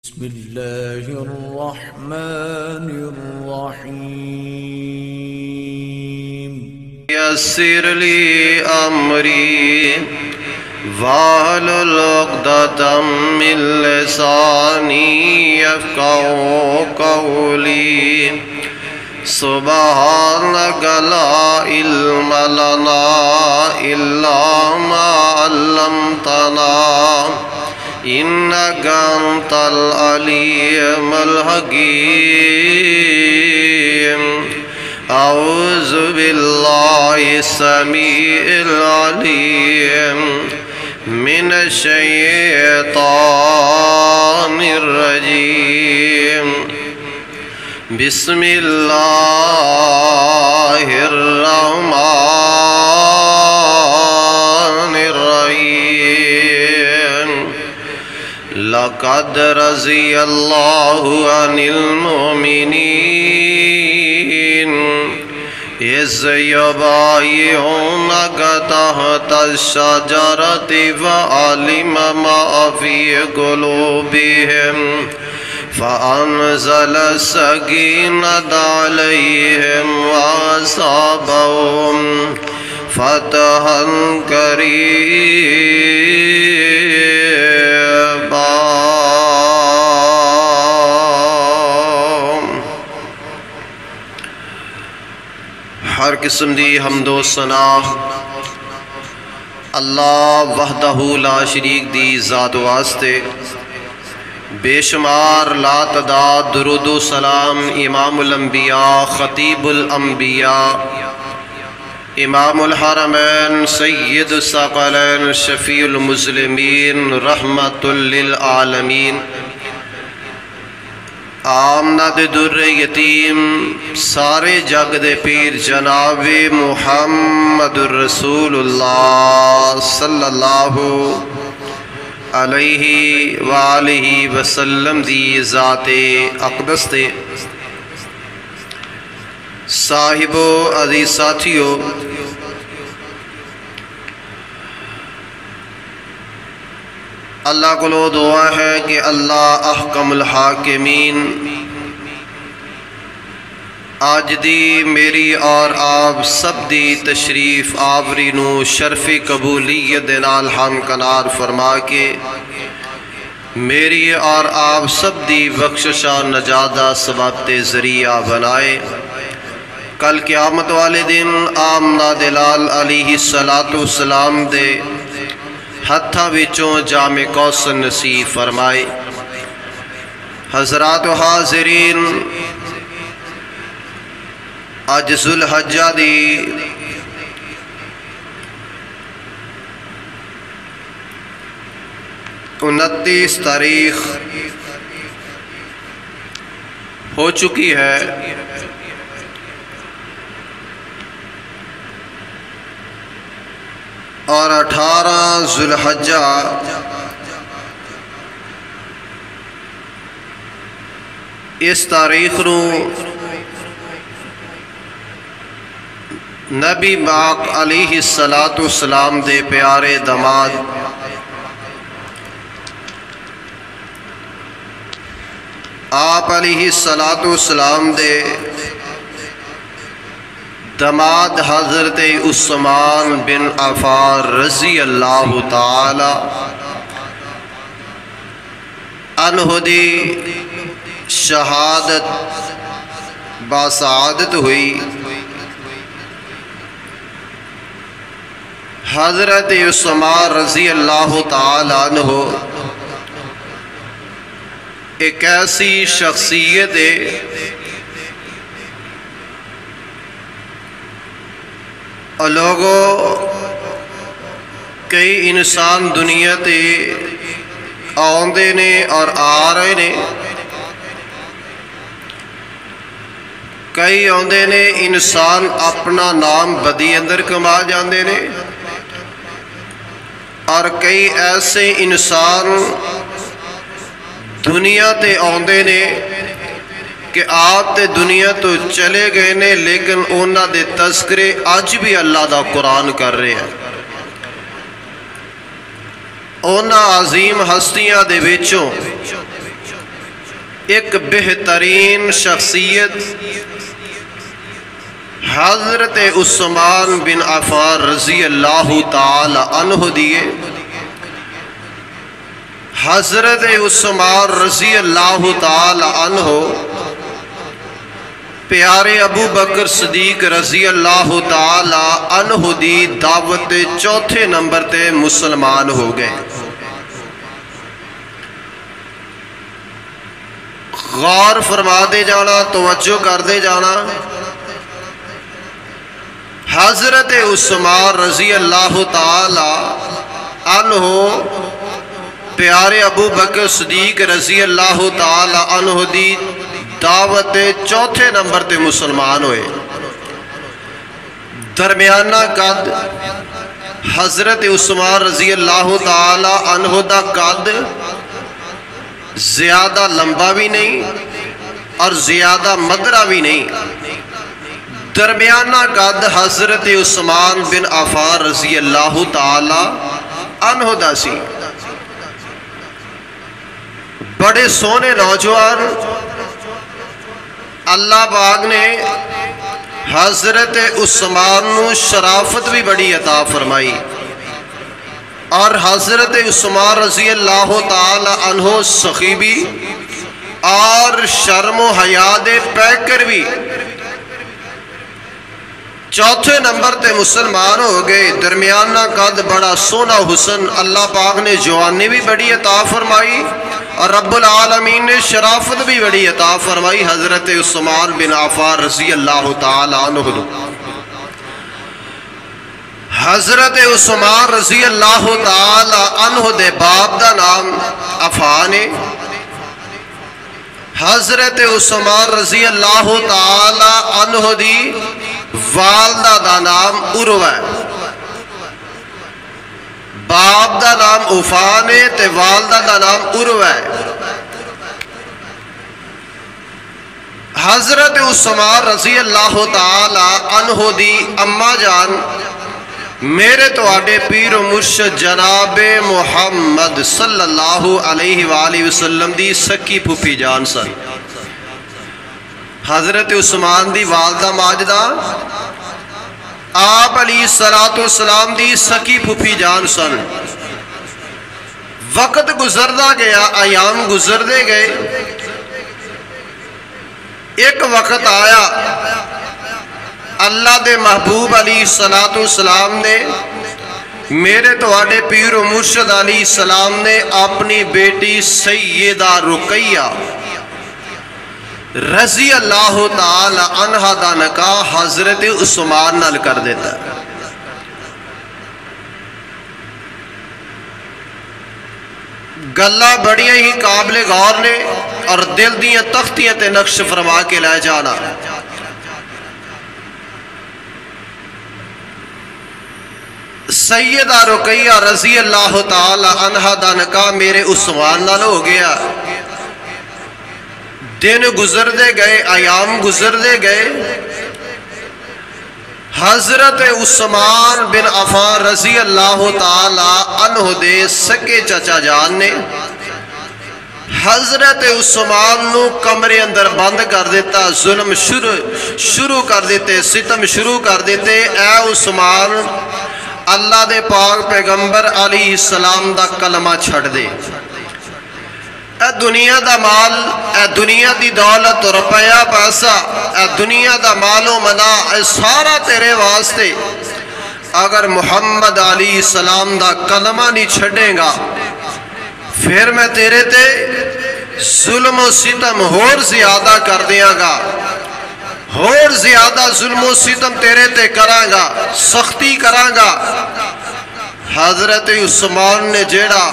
بسم الله الرحمن الرحيم يسر لي أمري واحلل عقدة من لساني يفقهوا قولي سبحانك لا علم لنا إلا ما علمتنا إنك أنت العليم الحكيم أعوذ بالله السميع العليم من الشيطان الرجيم بسم الله الرحمن الرحيم لقد رضي الله عن المؤمنين إذ يبايعونك تحت الشجرة فعلم ما في قلوبهم فأنزل السكينة عليهم وأصابهم فتحا قريبا. ہر قسم دی حمد و ثنا اللہ وحدہ لا شریک دی ذات واسطے، بے شمار لا تعداد درود و سلام امام الانبیاء خطیب الانبیاء امام الحرمین سید الثقلین شفیع المسلمین رحمت للعالمین آمنہ دے در یتیم سارے جگ دے پیر جناب محمد الرسول اللہ صلی اللہ علیہ وآلہ وسلم دی ذات اقدس تے صاحبو عزیز ساتھیو، اللہ کو دعا ہے کہ اللہ احکم الحاکمین آج دی میری اور آپ سب دی تشریف آوری نو شرف قبولیت نال ہمکنار فرما کے میری اور آپ سب دی بخششہ نجادہ سبب تے ذریعہ بنائے، کل قیامت والے دن آمنہ دلال علیہ السلام دے ہتھاں وچوں جام کوثر نصیب فرمائے۔ حضرات و حاضرین، اج ذوالحجہ دی 29 تاریخ ہو چکی ہے، اور 18 ذوالحجہ اس تاریخ نو نبی پاک علیہ السلام دے پیارے داماد آپ علیہ السلام دے داماد حضرت عثمان بن عفان رضی اللہ تعالی عنہ دی شہادت باسعادت ہوئی۔ حضرت عثمان رضی اللہ تعالی عنہ ایک ایسی شخصیت ہے اور لوگوں کئی انسان دنیا تے آندے نے اور آ رہے نے، کئی آندے نے انسان اپنا نام بدی اندر کما جاندے نے، اور کئی ایسے انسان دنیا تے آندے نے کہ آپ تے دنیا تو چلے گئے نے، لیکن انہاں دے تذکرے آج بھی اللہ دا قرآن کر رہے ہیں۔ انہاں عظیم ہستیاں دے وچوں ایک بہترین شخصیت حضرت عثمان بن عفان رضی اللہ تعالی عنہ دیے۔ حضرت عثمان رضی اللہ تعالی عنہ پیارے ابو بکر صدیق رضی اللہ تعالی عنہ دی دعوت چوتھے نمبر تے مسلمان ہو گئے۔ غور فرما دے جانا، توجہ کر دے جانا۔ حضرت عثمان رضی اللہ تعالی عنہ پیارے ابو بکر صدیق رضی اللہ تعالی عنہ دی دعوت چوتھے نمبر تے مسلمان ہوئے۔ درمیانہ قد حضرت عثمان رضی اللہ تعالی عنہ دا قد زیادہ لمبا بھی نہیں اور زیادہ مدرا بھی نہیں، درمیانہ قد حضرت عثمان بن عفان رضی اللہ تعالی عنہ دا سی۔ بڑے سونے نوجوان، اللہ پاک نے حضرت عثمان نو شرافت بھی بڑی عطا فرمائی، اور حضرت عثمان رضی اللہ تعالی عنہ سخی بھی اور شرم و حیا دے پیکر بھی۔ چوتھے نمبر تے مسلمان ہو گئے، درمیانہ قد، بڑا سونا حسن، اللہ پاک نے جوانی بھی بڑی عطا فرمائی اور رب العالمین نے شرافت بھی بڑی عطا فرمائی حضرت عثمان بن عفان رضی اللہ تعالی عنہ۔ حضرت عثمان رضی اللہ تعالی عنہ دے باپ دا نام عفان ہے، حضرت عثمان رضی اللہ تعالی عنہ دی والدہ دا نام عروہ ہے۔ باپ دا نام عفان ہے تے والدہ دا نام عروہ ہے۔ حضرت عثمان رضی اللہ تعالی عنہ دی اماں جان میرے تو آڈے پیر و مرشد جناب محمد صلی اللہ علیہ وآلہ وسلم دی سکی پھوپھی جان سن۔ حضرت عثمان دی والدہ ماجدہ آپ علیہ السلام دی سکی پھوپھی جان سن۔ وقت گزردہ گیا، ایام گزردے گئے، ایک وقت آیا اللہ دے محبوب علیہ السلام نے، میرے تو آڈے پیر و مرشد علیہ السلام نے اپنی بیٹی سیدہ رقیہ رضی اللہ تعالی عنہ دا نکاح حضرت عثمان نال کر دیتا ہے۔ گلہ بڑیاں ہی قابل غور نے اور دل دیاں تختیاں تے نقش فرما کے لائے جانا۔ سیدہ رقیہ رضی اللہ تعالی عنہ دا نکاح میرے عثمان نال ہو گیا۔ دن گزر دے گئے، ایام گزر دے گئے، حضرت عثمان بن عفان رضی اللہ تعالی عنہ دے سکے چچا جان نے حضرت عثمان نو کمرے اندر بند کر دیتا، ظلم شروع کر دیتے، ستم شروع کر دیتے۔ اے عثمان، اللہ دے پاک پیغمبر علیہ السلام دا کلمہ چھڑ دے، اے دنیا دا مال، اے دنیا دی دولت روپیہ پیسہ، اے دنیا دا مال و منا، اے سارا تیرے واسطے، اگر محمد علیہ السلام دا کلمہ نہیں چھڑیں گا پھر میں تیرے تے ظلم و ستم اور زیادہ کر دیا گا، اور زیادہ ظلم و ستم تیرے تے کراں گا، سختی کراں گا۔ حضرت عثمان نے جیڑا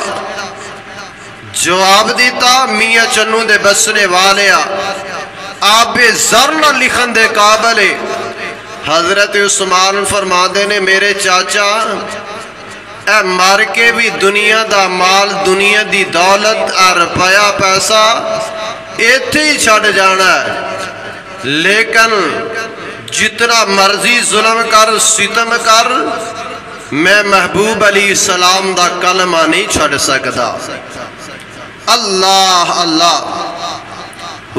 جواب دیتا، میاں چنو دے بسنے والیا آپ زر نہ لکھن دے قابل۔ حضرت عثمان فرما دے نے، میرے چاچا اے مار کے بھی دنیا دا مال، دنیا دی دولت، اے روپیہ پیسہ ایتھے ہی چھڑ جانا ہے، لیکن جتنا مرضی ظلم کر، ستم کر، میں محبوب علیہ السلام دا کلمہ نہیں چھڑ سکتا۔ اللہ اللہ،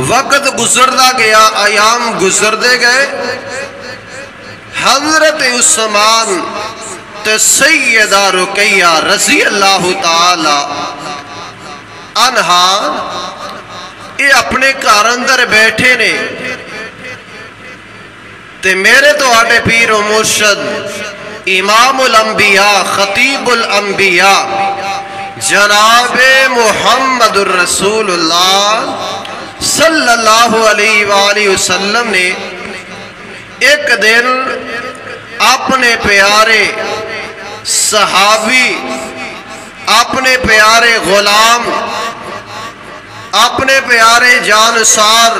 وقت گزردا گیا، ایام گزردے گئے، حضرت عثمان تے سیدہ رقیہ رضی اللہ تعالی عنہا یہ اپنے گھر اندر بیٹھے نے تے میرے تو آٹے پیر و مرشد امام الانبیاء خطیب الانبیاء جناب محمد الرسول اللہ صلی اللہ علیہ وآلہ وسلم نے ایک دن اپنے پیارے صحابی، اپنے پیارے غلام، اپنے پیارے جانسار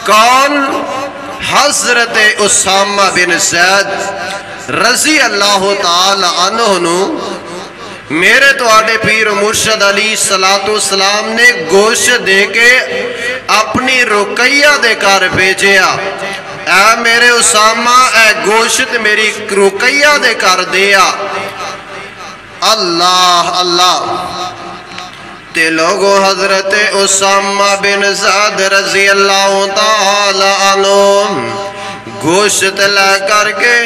کون؟ حضرت اسامہ بن زید رضی اللہ تعالی عنہ میرے تو آٹے پیر و مرشد علیہ السلام نے گوشت دے کے اپنی رقیہ دے کر بھیجیا، اے میرے اسامہ اے گوشت میری رقیہ دے کر دیا۔ اللہ اللہ تے لوگو حضرت اسامہ بن زید رضی اللہ تعالی عنہ گوشت لے کر کے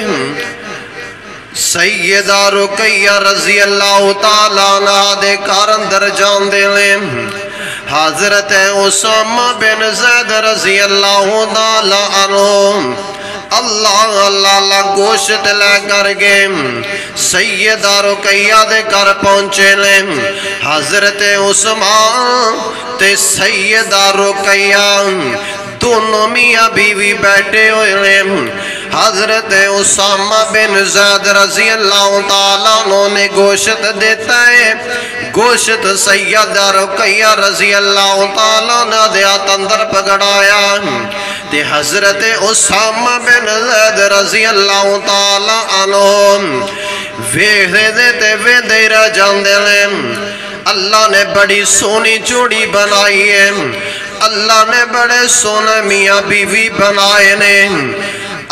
سیدہ رقیہ رضی اللہ تعالی عنہ دے کار اندر جان دے لیں۔ حضرت اسامہ بن زید رضی اللہ تعالی عنہ اللہ اللہ گوشت لے کر گئے، سیدہ رقیہ دے کر پہنچے لیں۔ حضرت عثمان تے سیدہ رقیہ دونوں میاں بیوی بیٹھے ہوئے لیں۔ حضرت اسامہ بن زید رضی اللہ تعالیٰ عنہ نے گوشت دیتا ہے، گوشت سیدہ رقیہ رضی اللہ تعالیٰ عنہ دے ہاتھ اندر پکڑایا تے حضرت اسامہ بن زید رضی اللہ تعالیٰ عنہ ویدے دیتے ویدے رہ جاندے لیں۔ اللہ نے بڑی سونی جوڑی بنائی ہے، اللہ نے بڑے سونے میاں بیوی بنائے نے۔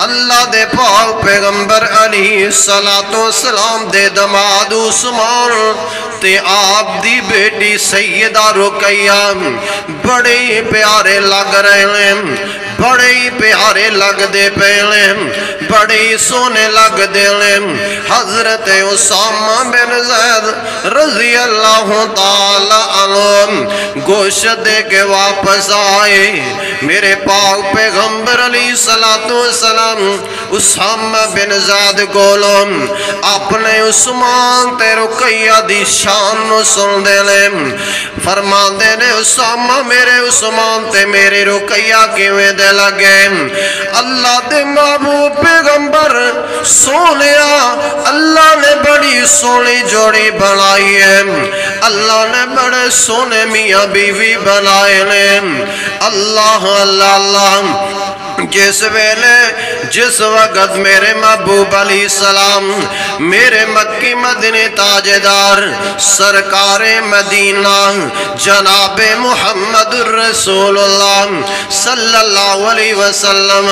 اللہ دے پاک پیغمبر علیہ السلام دے دماد عثمان تے آپ دی بیٹی سیدہ رقیہ بڑے پیارے لگ رہے ہیں، بڑے پیارے لگ دے پہلے، بڑے سونے لگ دے لیں۔ حضرت اسامہ بن زید رضی اللہ تعالی عنہ گوشت دے کے واپس آئے، میرے پاک پیغمبر علیہ السلام اسامہ بن زید کولو اپنے عثمان تے رقیہ دی شان نو سن دے لیں، فرما دے نے اسامہ میرے عثمان تے میرے رقیہ کیویں دے لگے۔ اللہ دے محبوب پیغمبر سونیا، اللہ نے بڑی سونی جوڑی بنائی ہے، اللہ نے بڑے سونے میاں بیوی بنائے نے۔ اللہ اللہ اللہ جس ویلے جس وقت میرے محبوب علیہ السلام میرے مکی مدنی تاجدار سرکار مدینہ جناب محمد الرسول اللہ صلی اللہ علیہ وسلم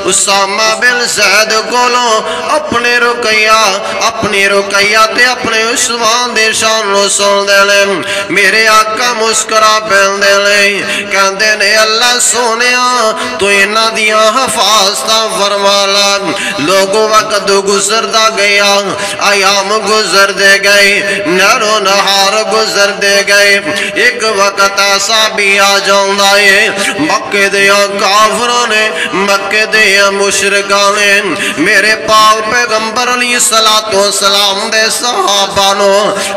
اسامہ بن زید کولو اپنے رقیہ تے اپنے عثمان دے شان نو سن دے لیں، میرے آقا مسکرا پہن دے لیں، کہندے نے اللہ سونیا تو انہاں دیاں حفاظتہ فرمالا۔ لوگوں وقت گزردہ گیا، ایام گزر دے گئے، نہر و نہار گزر دے گئے، ایک وقت ایسا بھی آ جاندہ ہے مکہ دیا کافروں نے، مکہ دیا مشرکان نے میرے پاک پیغمبر علیہ السلام دے صحابہ نو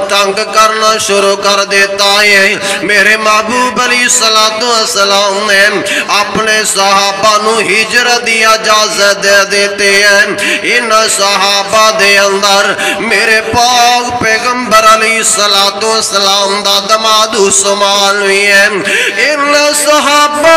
تنگ کرنا شروع کر دیتا ہے۔ میرے محبوب علیہ السلام نے اپنے صحابہ نو ہجرت دی اجازت دے دیتے ہیں۔ ان صحابہ دے اندر میرے پاک پیغمبر علیہ السلام دا دماد عثمان بھی ہے۔ ان صحابہ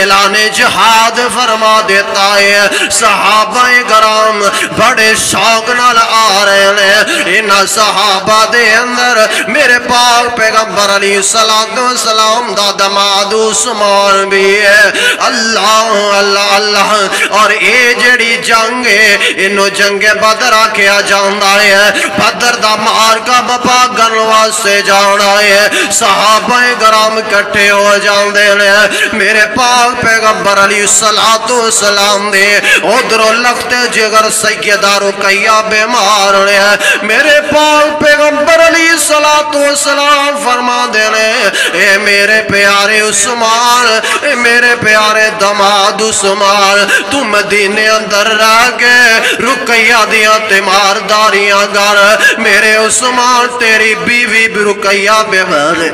اعلان جہاد فرما دیتا ہے۔ صحابہ کرام بڑے شوق نال آ رہے ہیں۔ ان صحابہ دے اندر میرے پاک پیغمبر علیہ السلام دا دماد عثمان بھی ہے۔ اللہ اللہ اللہ۔ اور اے جڑی جنگ ہے انہوں جنگ بدر آکھیا جاندہ ہے۔ بدر دا مارکا بپا گنوا سے جانا ہے۔ صحابہ کرام کٹھے ہو جاندے ہیں۔ میرے پاک پیغمبر علیہ السلام دے ادھروں لخت جگر سیدہ رقیہ بیمار ہیں۔ میرے پاک پیغمبر علیہ السلام فرما دینے اے میرے پیارے عثمان، اے میرے پیارے دماد عثمان، تو مدینے اندر رہ گئے رقیہ دیا تیمار داریاں گر۔ میرے عثمان تیری بیوی بھی رقیہ بیمار ہے،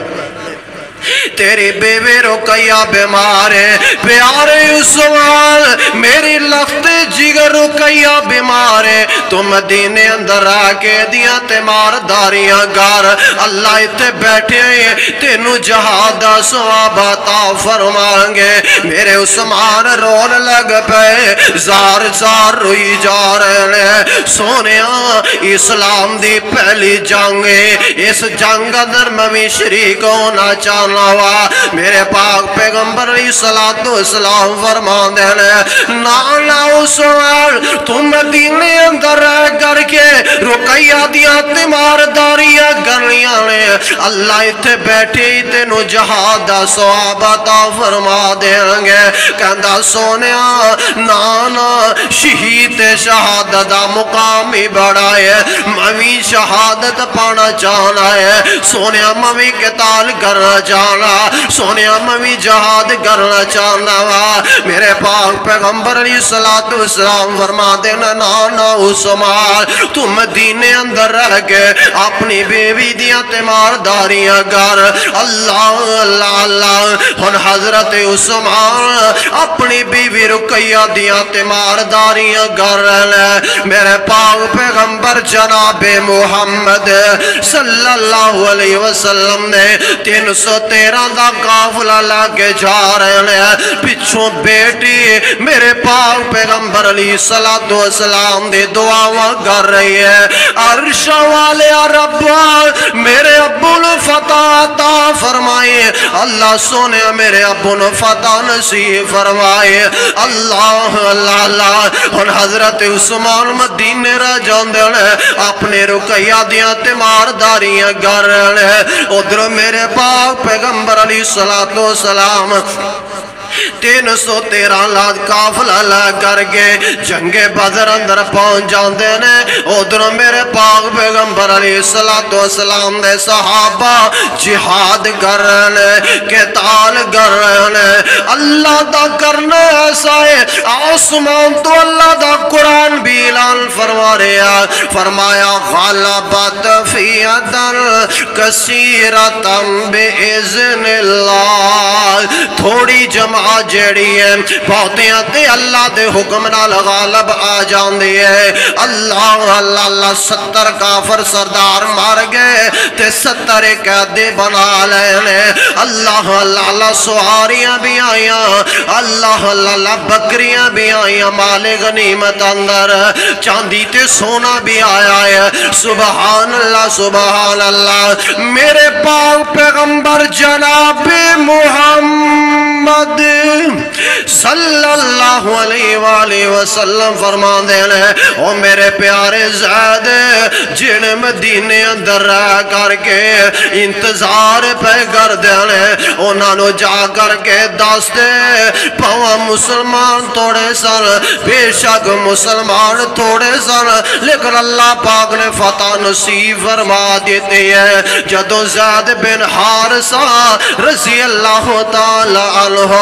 تیری بیوی رقیہ بیمار ہے۔ پیارے عثمان میری لخت جگر رقیہ بیمار ہے، تو مدینے اندر آ کے دیا تیمار داریاں گار۔ اللہ اتے بیٹھے ہیں تینو جہاد ثواب عطا فرمائیں۔ میرے عثمان رون لگ پے، زار زار روئی جا رہے ہیں۔ سونیاں اسلام دی پہلی جنگ ہے، اس جنگ اندر میں شریک ہونا چاہتا ہوا۔ میرے پاک پیغمبر علیہ السلام فرمان دینے نانا عثمان تم مدینے اندر رہ کر کے رقیہ دیا تیمار داریاں گرلیاں نے اللہ اتے بیٹھے تینو جہاد ثواب عطا فرما دیں گے۔ کہندہ سونیا نانا شہید شہادت مقام ہی بڑا ہے، ممی شہادت پانا چاہنا ہے۔ سونیا ممی قتال کرنا چاہنا، سونیا ممی جہاد کرنا چاہنا وا۔ میرے پاک پیغمبر علیہ السلام فرما دینا نانا عثمان تو مدینے اندر رہ کے اپنی بیوی دیا تیمار داریاں گر۔ اللہ اللہ اللہ۔ ہن حضرت عثمان اپنی بیوی رقیہ دیا تیمار داریاں گر لے۔ میرے پاک پیغمبر جناب محمد صلی اللہ علیہ وسلم نے 313 دا قافلہ لاگے جا رہے ہیں۔ پچھوں بیٹی میرے پاک پیغمبر علیہ السلام دے دعاواں کر رہی ہے، عرش والے ربا میرے ابو نے فتح عطا فرمائے، اللہ سونے میرے ابو نے فتح نصیب فرمائے۔ اللہ اللہ اللہ۔ اور حضرت عثمان مدینے رہ جاندے ہیں، اپنے رقیہ دیاں تیمار داریاں گر رہے ہیں۔ ادھر میرے پاک پیغمبر علیہ السلام 313 لاد قافلہ لا کر کے جنگ بدر اندر پہنچ جاندے نے۔ ادھر میرے پاک پیغمبر علیہ السلام دے صحابہ جہاد کر رہے ہیں، قتال کر رہے ہیں۔ اللہ دا کرنا ایسا ہے، آسمان تو اللہ دا قرآن بھی اعلان فرما رہا، فرمایا غلبت فیعۃ کثیرۃ بإذن اللہ۔ تھوڑی جماعت جیڑی ہے بہتیاں تے اللہ دے حکم نال غالب آ جاندی ہے۔ اللہ اللہ اللہ۔ 70 کافر سردار مار گئے تے 70 قیدی بنا لینے۔ اللہ اللہ اللہ۔ سواریاں بھی آئیاں، اللہ اللہ اللہ۔ بکریاں بھی آئیاں، مال غنیمت اندر چاندی تے سونا بھی آیا ہے۔ سبحان اللہ سبحان اللہ۔ میرے پاک پیغمبر جناب محمد صلی اللہ علیہ وآلہ وسلم فرمان دینے او میرے پیارے زید جن مدینے اندر رہ کر کے انتظار پہ کر دینے انہاں نو جا کر کے دستے پاواں مسلمان تھوڑے سن، بے شک مسلمان تھوڑے سن، لیکن اللہ پاک نے فتح نصیب فرما دیتے ہیں۔ جدو زید بن حارثہ رضی اللہ تعالی عنہ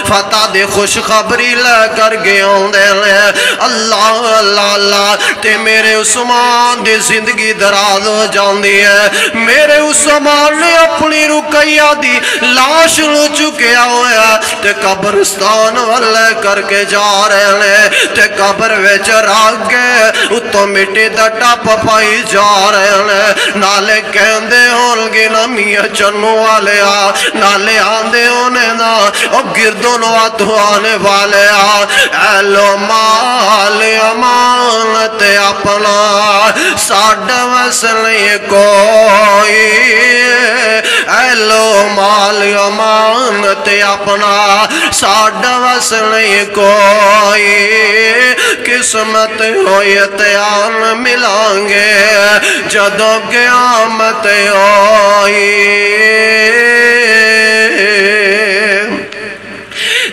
فتح دے خوش خوشخبری لے کر گئے ہوندے نے اللہ اللہ اللہ تے میرے عثمان دی زندگی دراز ہو جاندی ہے میرے عثمان نے اپنی رقیہ دی لاش نو چکیا ہویا تے قبرستان والے کر کے جا رہے ہیں تے قبر وچ رکھ کے اتوں مٹی دا ٹپ پائی جا رہے ہیں نالے کہندے ہون گے نا میاں چنو والے نالے آندے ہونے نا او گردوں نو آتو آنے والے اے لو مال امانت اپنا ساڈا وس نہیں کوئی اے لو مال امانت اپنا ساڈا وس نہیں کوئی قسمت ہوئی تیان ملائیں گے جدوں قیامت ہوئی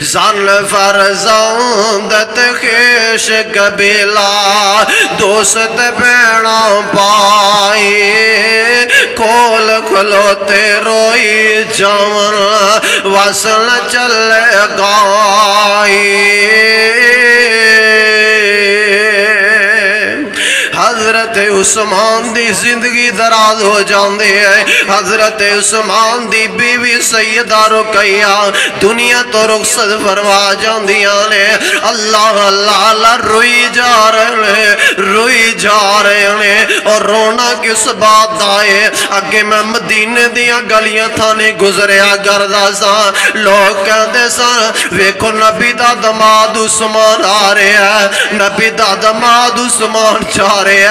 زن فرزندت خیش قبیلہ دوست بینا پائی کھول کھلوتے روئی جون وصل چلے گائی حضرت عثمان دی زندگی دراز ہو جاندی ہے حضرت عثمان دی بیوی سیدہ رقیہ دنیا تو رخصت فرما جاندیاں نے اللہ اللہ اللہ روئی جا رہے ہیں اور رونا کس بات آئے اگے میں مدینے دیاں گلیاں تھانے گزریا گردہ سا لوگ کہندے سا ویکھو نبی دا دماد عثمان آ رہے ہیں نبی دا دماد عثمان جا رہے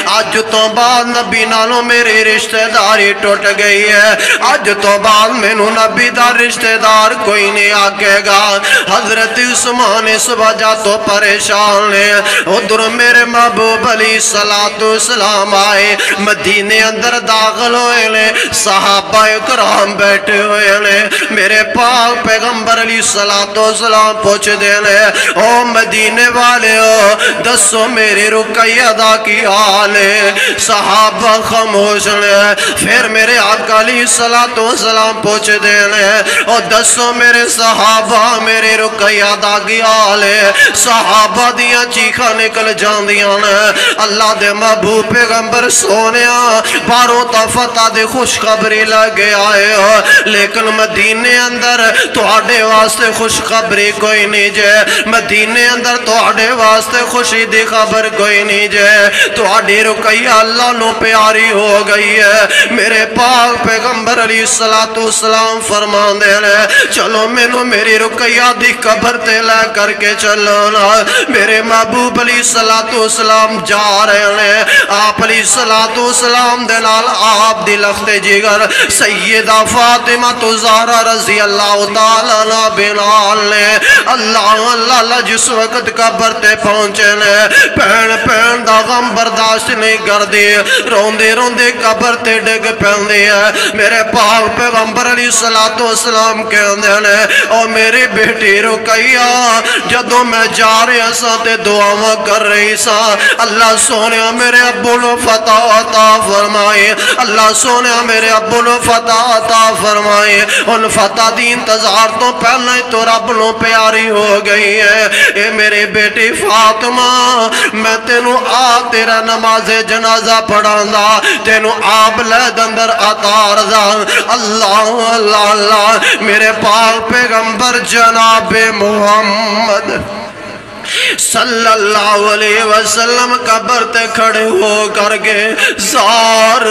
آج تو بعد نبی نالوں میری رشتہ داری ٹوٹ گئی ہے آج تو بعد میں نبی دا رشتہ دار کوئی نہیں آگے گا حضرت عثمان اس وجہ تو پریشان ہے ادھر میرے محبوب علیہ السلام آئے مدینے اندر داخل ہوئے لے صحابہ اکرام بیٹھے ہوئے لے میرے پاک پیغمبر علیہ السلام پوچھ دے لے او مدینے والے ہو دسو میری رقیہ دا کی حال ہے صحابہ خاموش لے پھر میرے آقا علیہ السلام پوچھ دے لے اور دسو میرے صحابہ میرے رقیہ دا کی حال ہے صحابہ دیاں چیخا نکل جاندیاں نے اللہ دے محبوب پیغمبر سونیا باروں تا فتح دے خوشخبری لگے آئے ہو لیکن مدینے اندر تو آڑے واسطے خوشخبری کوئی نہیں جے مدینے اندر تو آڑے واسطے خوشی دی خبر کوئی نہیں جے تو آڑے رقیہ اللہ نو پیاری ہو گئی ہے میرے پاک پیغمبر علیہ السلام فرمان دے لے چلو میں نو میری رقیہ دی قبر تے لے کر کے چلو نا میرے محبوب علیہ السلام جا رہے ہیں آپ علیہ السلام دنال آپ دی لخت جگر سیدہ فاطمہ تو زہرہ رضی اللہ تعالیٰ نا بلال نے اللہ اللہ جس وقت قبر تے پہنچے نے پہن دا غم برداشت نہیں کر دی روندے قبر تے ڈگ پہن دی ہے میرے پاک پیغمبر علیہ السلام کہندے نے او میری بیٹی رقیہ جدوں میں جا رہا سا تے دعاواں کر رہی سا اللہ سونے میرے ابو نو فتح عطا فرمائے اللہ سونے میرے ابو نو فتح عطا فرمائے ان فتح دی انتظار تو پہلے تو رب نو پیاری ہو گئی ہے اے میرے بیٹی فاطمہ میں تینو تیرا نماز جنازہ پڑھاندہ تینو آب لے دندر اتار دا اللہ اللہ اللہ میرے پاک پیغمبر جناب محمد صلی اللہ علیہ وسلم قبر تے کھڑے ہو کر کے زار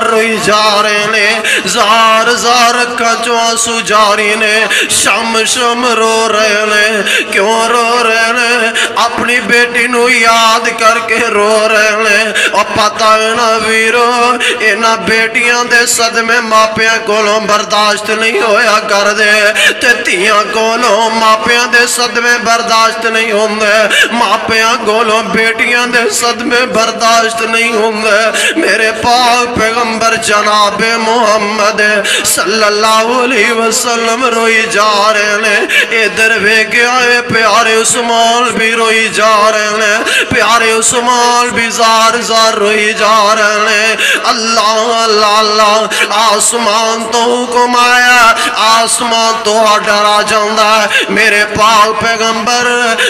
روئی جا رہے نے زار کچوں آنسو جاری نے شم رو رہے نے کیوں رو رہے نے اپنی بیٹی نو یاد کر کے رو رہے نے اور پتہ ہے نا ویرو اینا بیٹیاں دے صدمے ماپیاں کولوں برداشت نہیں ہویا کر دے تے تیاں کولوں ماپیاں دے صدمے برداشت نہیں ہوں ہوندے ماپیاں گولوں بیٹیاں دے صدمے برداشت نہیں ہوندے میرے پاک پیغمبر جناب محمد صلی اللہ علیہ وسلم روئی جا رہے ہیں ادھر ویکھیا اے پیارے عثمان بھی روئی جا رہے ہیں پیارے عثمان بھی زار زار روئی جا رہے ہیں اللہ اللہ اللہ آسمان تو حکم آیا آسمان تو ڈرا جاندہ ہے میرے پاک پیغمبر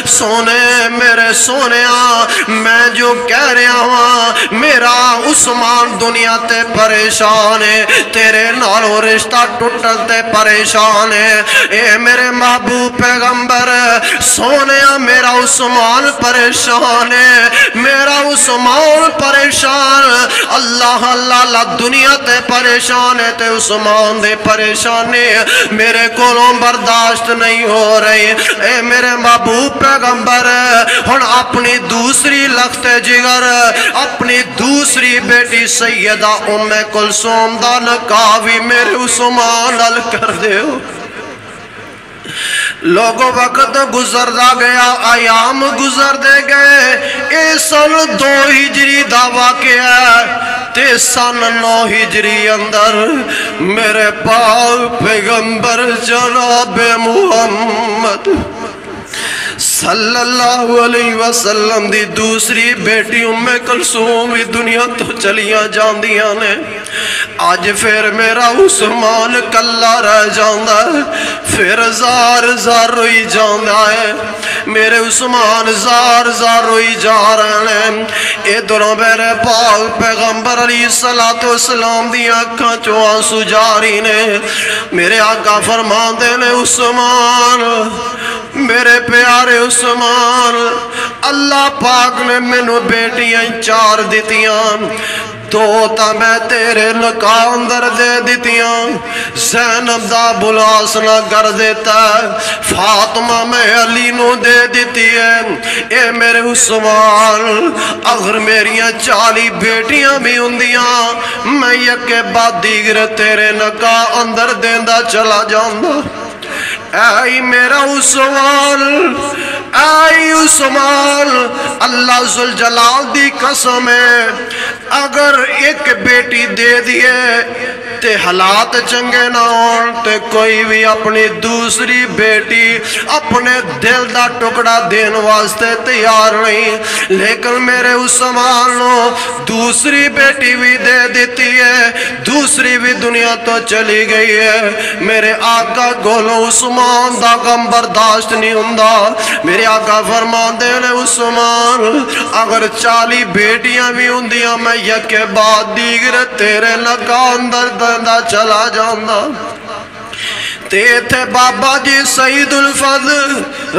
سونے میرے سونیا میں جو کہہ رہا ہوں میرا عثمان دنیا تے پریشان ہے تیرے نالوں رشتہ ٹوٹن تے پریشان ہے اے میرے محبوب پیغمبر سونیا میرا عثمان پریشان ہے میرا عثمان پریشان اللہ اللہ اللہ دنیا تے پریشان ہے تے عثمان دے پریشانے میرے کولوں برداشت نہیں ہو رہی اے میرے محبوب پیغمبر ہن اپنی دوسری لخت جگر اپنی دوسری بیٹی سیدہ ام کلثوم دا نکاح بھی میرے عثمان نال کر دیو لوگوں وقت گزردا گیا ایام گزر دے گئے اے سن 2 ہجری دا واقعہ تے سن 9 ہجری اندر میرے پاک پیغمبر جناب محمد صلی اللہ علیہ وسلم دی دوسری بیٹی ام کلثوم بھی دنیا تو چلیاں جاندیاں نے آج پھر میرا عثمان کلا رہ جاندہ ہے پھر زار زار روئی جاندہ ہے میرے عثمان زار زار روئی جا رہے ہیں ادھروں میرے پاک پیغمبر علیہ السلام دی آنکھاں چو آنسو جاری نے میرے آقا فرمان دے نے عثمان میرے پیارے عثمان اللہ پاک نے مینوں بیٹیاں 4 دیتیاں 2 تا میں تیرے نکاح اندر دے دیتیاں زینب دا بلاس نہ کر دیتا فاطمہ میں علی نو دے دیتی ہے اے میرے عثمان اگر میریاں 40 بیٹیاں بھی ہوندیاں میں یکے بعد دیگر تیرے نکاح اندر دیندہ چلا جاندہ اے میرا عثمان اے عثمان اللہ ذوالجلال دی قسم ہے اگر ایک بیٹی دے دیے تے حالات چنگے نہ ہون تے کوئی بھی اپنی دوسری بیٹی اپنے دل دا ٹکڑا دین واسطے تیار نہیں لیکن میرے عثمان نو دوسری بیٹی بھی دے دیتی ہے دوسری بھی دنیا تو چلی گئی ہے میرے آقا گولو عثمان دا غم برداشت نہیں ہوندہ میرے آقا فرمان دے نے عثمان اگر 40 بیٹیاں بھی ہوندیاں میں یکے بعد دیگر تیرے نکاح اندر دندہ چلا جاندہ تے تھے بابا جی سید الفضل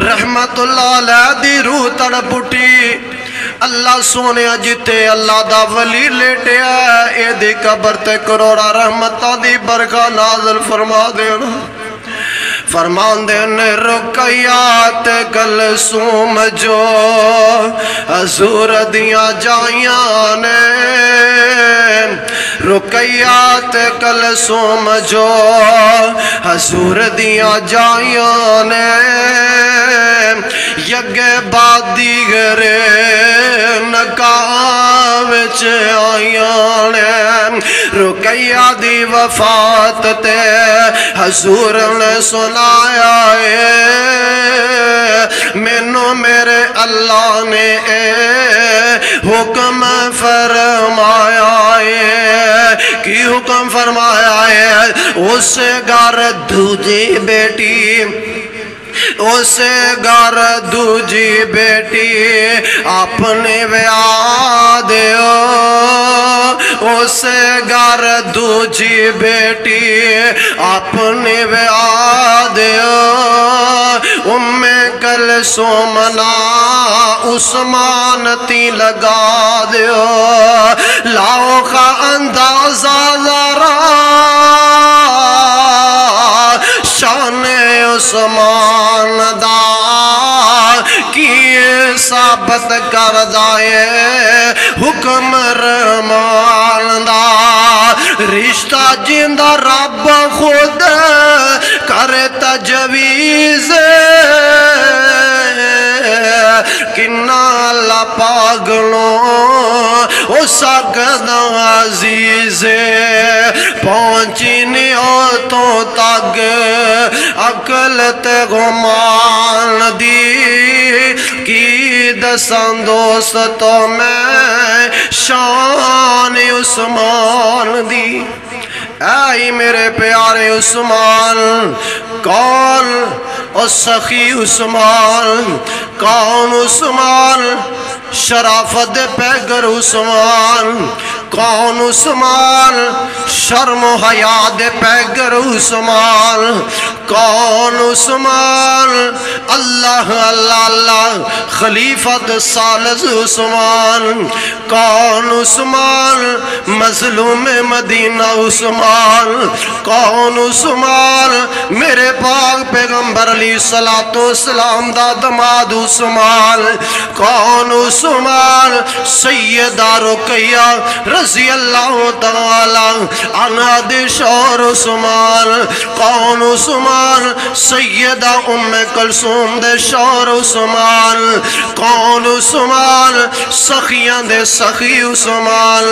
رحمت اللہ علیہ دی روح تڑپ اٹھی اللہ سونے جتے اللہ دا ولی لیٹے آئے اے دی قبر تے کروڑا رحمتہ دی برکہ نازل فرما دینا فرمان دینے رکیات کلثوم جو حضور دیاں جائیاں نے رکیات کلثوم جو حضور دیاں جائیاں نے یگے بعد دیگرے نکاح وچ آئیاں نے رکیہ دی وفات تے حضور نے سنایا ہے مینوں میرے اللہ نے حکم فرمایا ہے کی حکم فرمایا ہے اس گھر دوجی بیٹی اسے گھر دوجی بیٹی اپنے ویاہ دیو اسے گھر دوجی بیٹی اپنے ویاہ دیو ام کلثوم نا عثمان تی لگا دیو لاؤ کا اندازہ ذرا شان عثمان دا کی ثابت کر دائے حکم رحمان دا رشتہ جندہ رب خود کر تجویز کنا اللہ پاگلوں او ساکدہ عزیز پہنچنی تو تک عقل تے گمان دی کی دسان دوست تو میں شان عثمان دی اے میرے پیارے عثمان کون اور سخی عثمان کون عثمان شرافت پیگر عثمان کون عثمان شرم و حیا دے پیگر عثمان کون عثمان اللہ اللہ اللہ خلیفت سالس عثمان کون عثمان مظلوم مدینہ عثمان کون عثمان میرے پاک پیغمبر علیہ السلام دا دماد عثمان کون عثمان سیدہ رقیہ رضی اللہ تعالی عنہا دے شور عثمان کون عثمان سیدہ ام کلثوم دے شور عثمان کون عثمان سخیاں دے سخی عثمان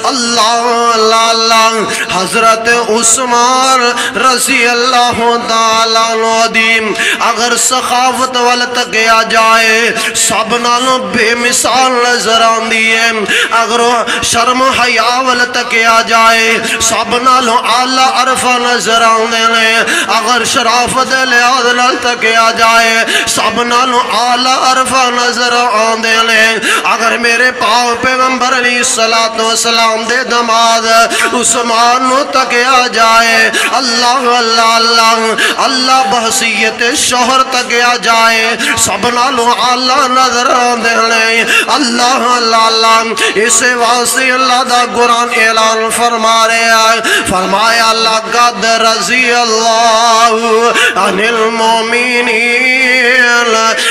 اللہ اللہ اللہ حضرت عثمان رضی اللہ تعالیٰ عنہ اگر سخاوت والت گیا جائے سب نالوں بے مثال نظر آن دیئے اگر شرم حیاء والت گیا جائے سب نالوں اعلیٰ عرفہ نظر آن دینے اگر شرافت لحاظ نالت گیا جائے سب نالوں اعلیٰ عرفہ نظر آن دینے اگر میرے پاؤں پیغمبر علیہ السلام دے دماد عثمان نو تکیا جائے اللہ اللہ اللہ اللہ بحثیت شوہر تکیا جائے سب نالو اللہ نظر دینے اللہ اللہ اللہ اسے واسطے اللہ دا قرآن اعلان فرما رہے ہیں فرمایا اللہ قد رضی اللہ عن المومنین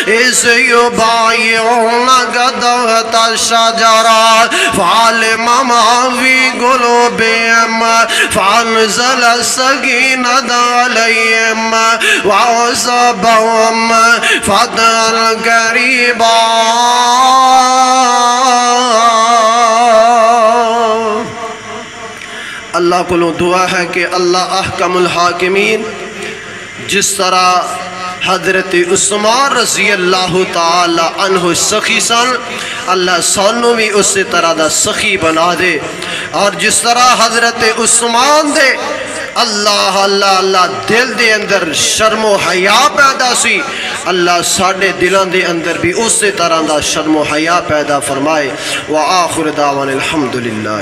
اس یبایعونک تحت الشجرہ فعلم ما فی قلوبہم فانزل السکینۃ علیہم وأصابهم فتحا قریبا اللہ کو دعا ہے کہ اللہ احکم الحاکمین جس طرح حضرت عثمان رضی اللہ تعالی عنہ سخی سن اللہ سانو بھی اسی طرح دا سخی بنا دے اور جس طرح حضرت عثمان دے اللہ اللہ اللہ دل دے اندر شرم و حیاء پیدا سی اللہ ساڑھے دلان دے اندر بھی اسی طرح دا شرم و حیاء پیدا فرمائے وآخر دعوان الحمدللہ